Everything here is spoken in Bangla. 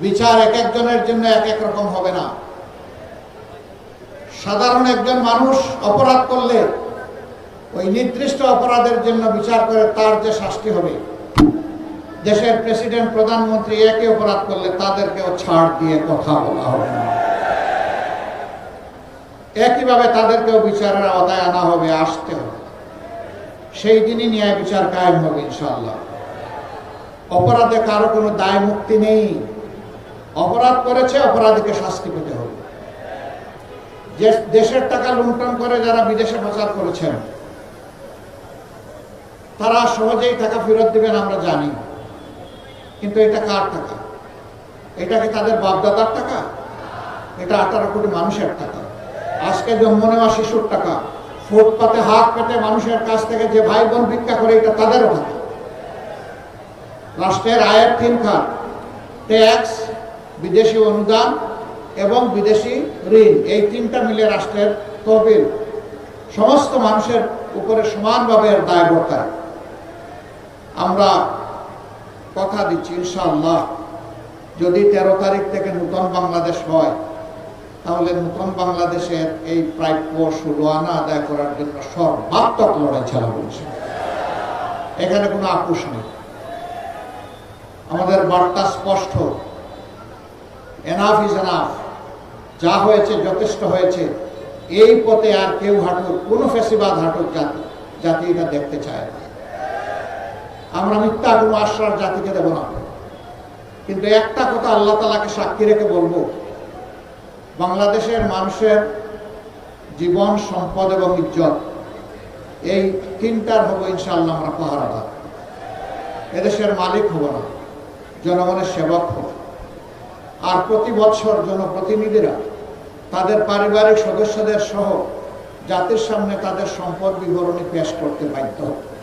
বিচার এক একজনের জন্য এক এক রকম হবে না। সাধারণ একজন মানুষ অপরাধ করলে ওই নির্দিষ্ট অপরাধের জন্য বিচার করে তার যে শাস্তি হবে, দেশের প্রেসিডেন্ট প্রধানমন্ত্রী একই অপরাধ করলে তাদেরকেও ছাড় দিয়ে কথা বলা হবে না। একইভাবে তাদেরকেও বিচারের আওতায় আনা হবে, আসতে হবে। সেই দিনই ন্যায় বিচার কায়েম হবে ইনশাআল্লাহ। অপরাধে কারো কোনো দায় মুক্তি নেই। অপরাধ করেছে, অপরাধীকে শাস্তি পেতে হবে। যে দেশের টাকা লুণ্ঠন করে যারা বিদেশে পাচার করেছেন, তারা সহজেই টাকা ফেরত দিবেন আমরা জানি, কিন্তু এটা কার টাকা? এটা কি তাদের বাপদাদার টাকা? এটা 18 কোটি মানুষের টাকা। আজকে জন্ম নেওয়া শিশুর টাকা, ফুটপাতে হাত পেতে মানুষের কাছ থেকে যে ভাই বোন ভিক্ষা করে, এটা তাদেরও টাকা। রাষ্ট্রের আয়ের 3 খাত, ট্যাক্স, বিদেশি অনুদান এবং বিদেশি ঋণ, এই 3টা মিলে রাষ্ট্রের তহবিল সমস্ত মানুষের উপরে সমানভাবে দায় বর্তায়। আমরা কথা দিচ্ছি ইনশাআল্লাহ, যদি 13 তারিখ থেকে নতুন বাংলাদেশ হয়, তাহলে নতুন বাংলাদেশের এই প্রাপ্য 16 আনা আদায় করার জন্য সর্বাত্মক লড়াই চালাবো। এখানে কোনো আপোষ নেই। আমাদের বার্তা স্পষ্ট, এনাফ ইজ এনাফ। যা হয়েছে যথেষ্ট হয়েছে। এই পথে আর কেউ হাঁটুক, কোনো ফ্যাসিবাদ হাঁটুক জাতি এটা দেখতে চায় না। আমরা মিথ্যা কোনো আশ্বাস জাতিকে দেব না। কিন্তু একটা কথা আল্লাহ তাআলাকে সাক্ষী রেখে বলবো, বাংলাদেশের মানুষের জীবন, সম্পদ এবং ইজ্জত, এই 3টার হবো ইনশাআল্লাহ আমরা পাহারাদার। এদেশের মালিক হব না, জনগণের সেবক হব। আর প্রতি বছর জনপ্রতিনিধিরা তাদের পারিবারিক সদস্যদের সহ জাতির সামনে তাদের সম্পদ বিবরণী পেশ করতে বাধ্য হবে।